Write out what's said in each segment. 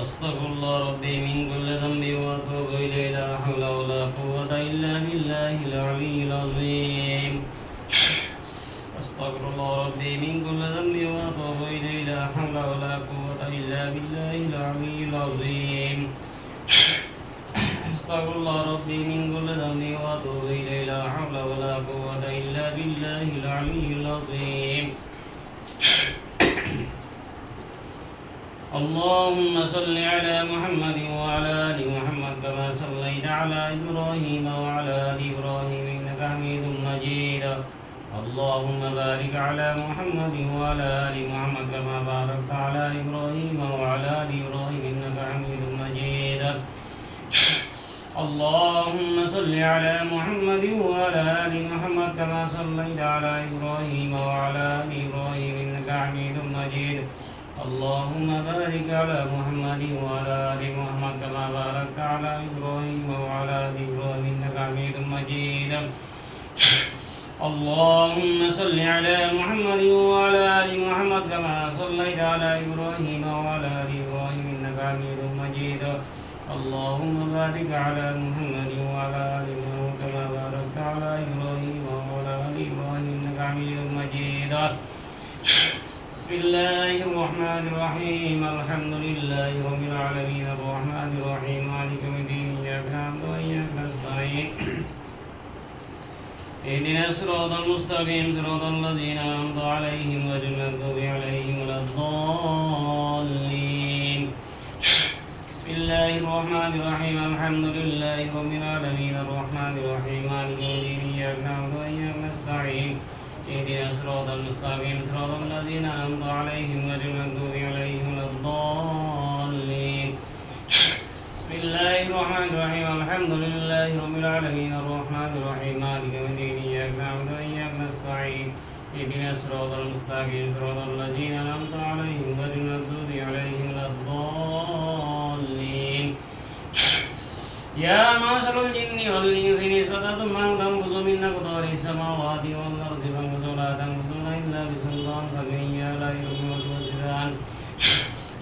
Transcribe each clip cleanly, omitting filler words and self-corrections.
أستغفر الله ربي من كل ذنب وأتوب إليه لا حول ولا قوة إلا بالله العلي العظيم أستغفر الله ربي من كل ذنب وأتوب إليه لا حول ولا قوة إلا بالله العلي العظيم أستغفر الله ربي من كل ذنب وأتوب إليه لا حول ولا قوة إلا بالله العلي العظيم اللهم صل على محمد وعلى آل محمد كما صليت على إبراهيم وعلى آل إبراهيم إنك حميد مجيد اللهم بارك على محمد وعلى آل محمد كما باركت على إبراهيم وعلى آل إبراهيم إنك حميد مجيد اللهم صل على محمد وعلى آل محمد كما صليت على إبراهيم وعلى آل إبراهيم إنك حميد مجيد اللهم بارك على محمد وعلى آل محمد كما باركت على إبراهيم وعلى آل إبراهيم إنك حميد مجيد اللهم صل على محمد وعلى آل محمد كما صليت على إبراهيم وعلى آل إبراهيم إنك حميد مجيد اللهم بارك على محمد وعلى آل محمد كما باركت على إبراهيم وعلى آل إبراهيم إنك حميد مجيد بسم الله الرحمن الرحيم الحمد لله رب العالمين الرحمن الرحيم مالك يوم الدين إياك نعبد وإياك نستعين اهدنا الصراط المستقيم صراط الذين أنعمت عليهم غير المغضوب عليهم ولا الضالين بسم الله الرحمن الرحيم الحمد لله رب العالمين الرحمن الرحيم مالك يوم الدين إياك نعبد وإياك نستعين اهدنا الصراط المستقيم صراط الذين أنعمت عليهم غير المغضوب عليهم ولا الضالين بسم الله الرحمن الرحيم الحمد لله رب العالمين الرحمن الرحيم مالك يوم الدين إياك نعبد وإياك نستعين اهدنا الصراط المستقيم صراط الذين أنعمت عليهم غير المغضوب عليهم ولا الضالين يا معشر الجن والإنس إن استطعتم أن تنفذوا من أقطار السماوات والأرض فانفذوا لا تنفذون إلا بسلطان فبأي آلاء ربكما تكذبان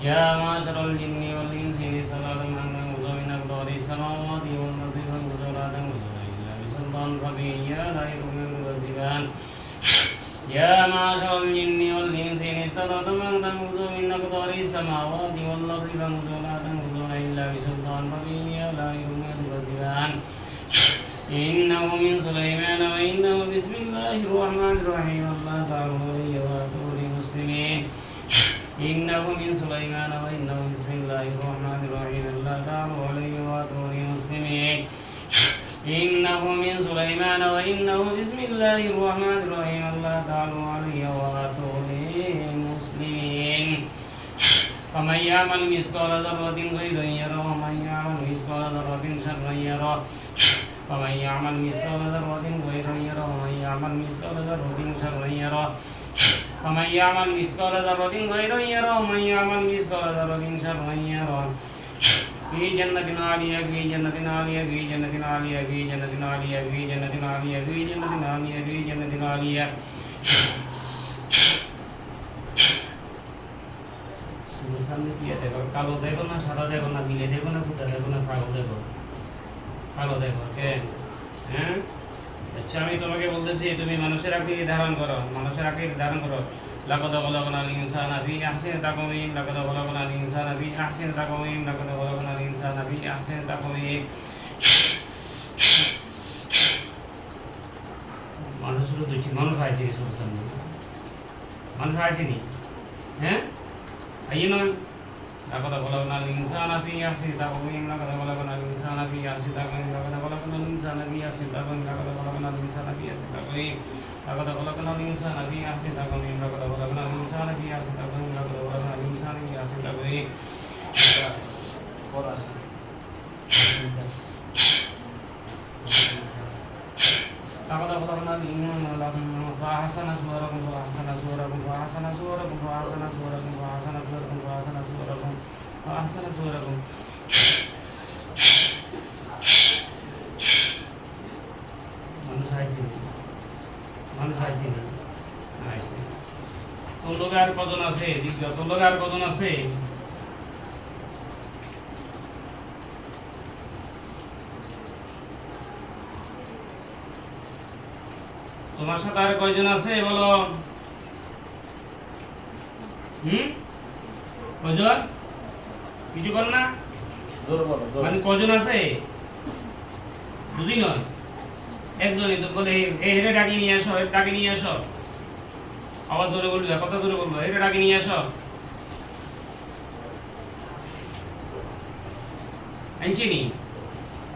يا معشر الجن والإنس إن استطعتم أن تنفذوا من أقطار السماوات والأرض فانفذوا لا تنفذون إلا بسلطان فبأي آلاء ربكما تكذبان يا معشر الجن والإنس إن استطعتم أن تنفذوا من أقطار السماوات والأرض فانفذوا لا تنفذون إلا بسلطان فبأي آلاء ربكما تكذبان إنه من سليمان وإنه بسم الله الرحمن الرحيم الله تعالى علي وأتوني مسلمين إنه من سليمان وإنه بسم الله الرحمن الرحيم الله تعالى علي وأتوني مسلمين إنه من سليمان وإنه بسم الله الرحمن الرحيم الله تعالى علي وأتوني مسلمين فمن يعمل مثقال ذرة خيرا يره ومن يعمل مثقال ذرة شرا يره ومن يعمل مثقال ذرة خيرا يره ومن يعمل مثقال ذرة شرا يره ومن يعمل مثقال ذرة خيرا يره ومن يعمل مثقال ذرة شرا يره في جنة عالية في جنة عالية في جنة عالية في جنة عالية في جنة عالية في جنة عالية في جنة عالية সামনে কি দেখো কালো দেখো না সাদা দেখো না নীলে দেখো না ফুটা দেখো না ছাগল দেখো কালো দেখো ওকে হ্যাঁ আচ্ছা আমি তোমাকে বলতেছি তুমি মানুষের আকৃতি ধারণ করো মানুষের আকৃতি ধারণ করো লাকাদ খলাকনাল ইনসানা ফি আহসানি তাকওয়িম লাকাদ খলাকনাল ইনসানা ফি আহসানি তাকওয়িম লাকাদ খলাকনাল ইনসানা ফি আহসানি তাকওয়িম মানুষের দুটি মানুষ আছে কি সুবহান মানুষ আসেনি হ্যাঁ আইনো লাকাদ খলাকনাল ইনসানা ফি আহসানি তাকওয়িম লাকাদ খলাকনাল ইনসানা ফি আহসানি তাকওয়িম লাকাদ খলাকনাল ইনসানা ফি আহসানি তাকওয়িম লাকাদ খলাকনাল ইনসানা ফি আহসানি তাকওয়িম لقد خلقنا الإنسان في أحسن تقويم لقد خلقنا الإنسان في أحسن تقويم لقد خلقنا الإنسان في أحسن تقويم لقد خلقنا الإنسان فأحسن صوركم فأحسن صوركم فأحسن صوركم فأحسن صوركم فأحسن صوركم فأحسن صوركم فأحسن صوركم মানুষ আইসি না আইসি তোর লোক আর কজন আছে জিজ্ঞাসা তোর লোক আর কজন আছে তোমার সাথে আর কয়জন আছে বলো? কয়জন? কিছু কর না, মানে কজন আছে বুঝি নয়, একজনই তো। বলে হেরে ডাকি নিয়ে আসো, ডাকি নিয়ে আসো। আওয়াজ জোরে বলবে, কথা জোরে বলবো। হেরে ডাকি নিয়ে আসো। আনছিনি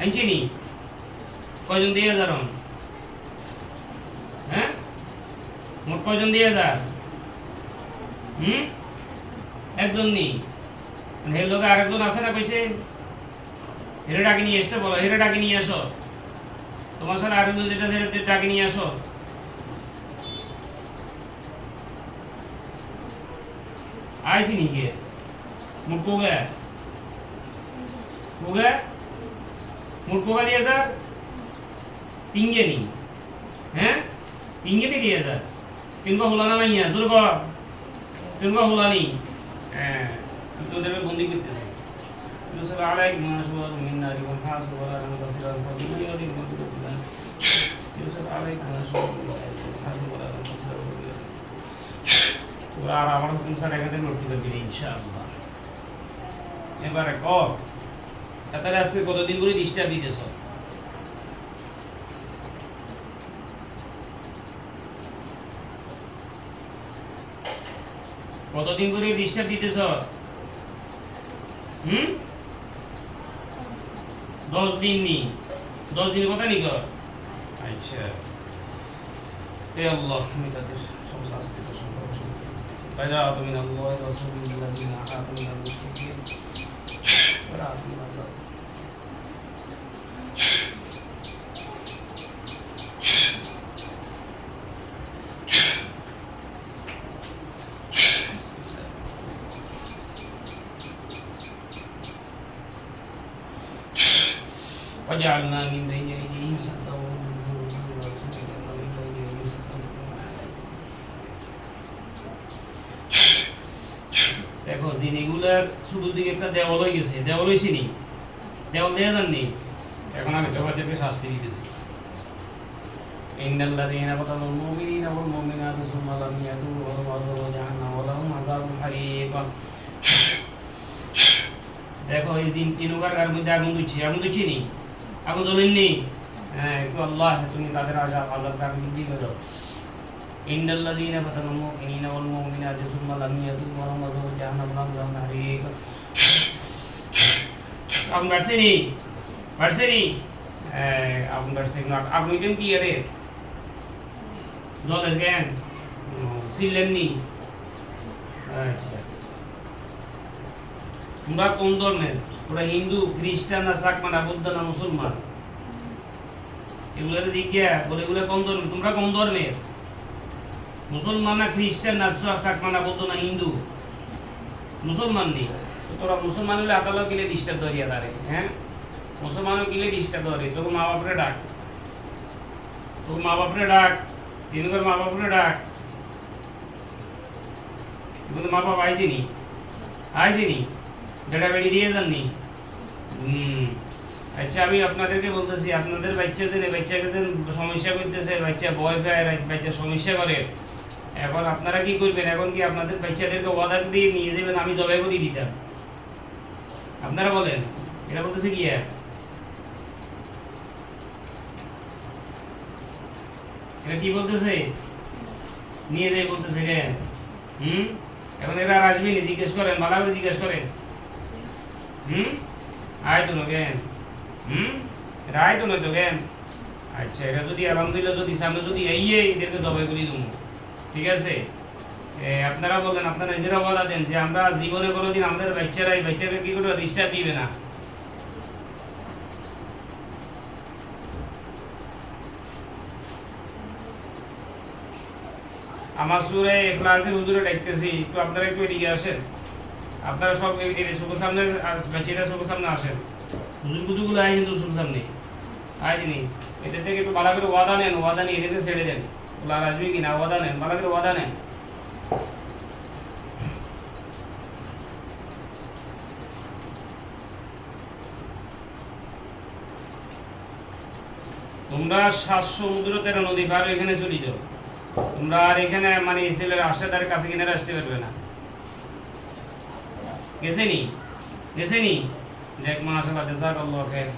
আনছিনি কয়জন দিয়ে যান? হ্যাঁ, মোট কয়জন দিয়ে যান? একজন নেই, হে লোকে আরেকজন আছে না কইছে হেরে ডাকি নিয়ে আসতে বলো। হেরে ডাকি নিয়ে আসো। তোমার সাথে আরেকজন যেটা সেটা ডাকি নিয়ে আসো। आयसी नहीं के मुझको गया हो गया मुझको का दिया सर पिंगे नहीं हैं पिंगे नहीं दिया सर किनको हुलाना नहीं है सुन को किनको हुलानी तो देर में बंदी कितने से यूसुफ अलैहि मशहूर मिन्ना रिबन खास वाला रंग बसरा फरमानी वाली मत करना यूसुफ अलैहि मशहूर खास वाला रंग बसरा আর আমার হুকুম স্যার এখানে লড়তে পারবি ইনশাআল্লাহ। এবারে ক তাহলে আজকে কতদিন করে ডিস্টার্ব দিতেছ? কতদিন করে ডিস্টার্ব দিতেছ? 10 দিন নি, 10 দিন কথা নি কর। আচ্ছা এ আল্লাহ, আমি তাদের সব শাস্তি তো সম্ভব فجاءت من الله رسول الذين آتوا من المشركين ورأت من الله وجعلنا من بين أيديهم سدا দেখো জিনিসগুলোর শুরুর দিকে একটা দেওয়াল হয়ে গেছে, দেওয়াল হয়েছে নি, দেওয়াল দেওয়া যাননি। এখন আমি তোমাদেরকে শাস্তি দিতেছি। ইন্নাল্লাযীনা ফাতানুল মুমিনিনা ওয়াল মুমিনাতি সুম্মা লাম ইয়াতুবু ফালাহুম জাহান্নাম ওয়া লাহুম আযাবুন হারিক। দেখো এই জিন তিনবার গার মধ্যে আগুন দিচ্ছে নি, আগুন জ্বলেননি। হ্যাঁ, একটু আল্লাহ তুমি তাদের আযাবকে আগুন দিয়ে দাও। ইন্নাল্লাযীনা ফাতানুল মুমিনিনা ওয়াল মুমিনাতি সুম্মা লাম ইয়াতুবু ফালাহুম আযাবুন জাহান্নাম ওয়া লাহুম আযাবুন হারিক। আগুন বাড়ছে নি, বাড়ছে নি, আগুন বাড়ছে না। আগুন ইতেম কি আরে জলের জ্ঞান ছিলেন নি। আচ্ছা, তোমরা কোন ধর্মের? ওরা হিন্দু, খ্রিস্টান না চাকমা না বৌদ্ধ না মুসলমান? এগুলোর জিজ্ঞা বলে এগুলো কোন ধর্মের? তোমরা কোন ধর্মের? মুসলমান না খ্রিস্টান না চাকমা না বৌদ্ধ না হিন্দু? মুসলমান নেই তো তোরা মুসলমান হলে আদালত গেলে ডিস্টার্ব ধরিয়া দাঁড়ে। হ্যাঁ, মুসলমান গেলে ডিস্টার্ব ধরে। তোর মা বাপরে ডাক, তোর মা বাপরে ডাক, তিনবার মা বাপরে ডাক। কিন্তু মা বাপ আইসিনি, আইসিনি, যেটা বেড়ি দিয়ে যাননি। আচ্ছা, আমি আপনাদেরকে বলতেছি, আপনাদের বাচ্চা যে বাচ্চাকে যে সমস্যা করতেছে, বাচ্চা ভয় পায়, বাচ্চা সমস্যা করে, এখন আপনারা কি করবেন? এখন কি আপনাদের বাচ্চাদেরকে ওয়াদা দিয়ে নিয়ে যাবেন আমি জবাই করে দিতাম? আপনারা বলেন, এটা বলতেছে কি? এটা কি বলতেছে? নিয়ে যাই বলতেছে কেন? এখন এরা আর আসবি নি? জিজ্ঞেস করেন, ভালো করে জিজ্ঞেস করেন। আয় তো না কেন? এটা আয় তো না তো কেন? আচ্ছা, এটা যদি আলহামদুলিল্লাহ যদি সামনে যদি আইয়ে এদেরকে জবাই করে দেবো, ঠিক আছে? আপনারা বলেন, আপনারা নিজেরা ওয়াদা দেন যে আমরা জীবনে কোনোদিন আমাদের বাচ্চারা কি করে ডিস্টার্ব দিবে না। আমার সুরে ক্লাসের হুজুরে ডাকতেছি, একটু আপনারা একটু এদিকে আসেন। আপনারা সব চোখের সামনে বাচ্চারা চোখের সামনে আসেন। হুজুর কুতুগুলো আইসেন তো চোখের সামনে আইসিনি। এদের থেকে একটু ভালো করে ওয়াদা নেন, ওয়াদা নিয়ে এদেরকে ছেড়ে দেন। ওগুলো আর আসবে কিনা ওয়াদা নেন, ভালো করে ওয়াদা নেন। তোমরা 7 সমুদ্র 13 নদী পার হয়ে এখানে চলে যাও। তোমরা আর এখানে মানে ইসরায়েলের আশাদার কাছে কিনারে আসতে পারবে না। গেছেনি দেখ মাশাআল্লাহ, জাযাকাল্লাহু খাইর।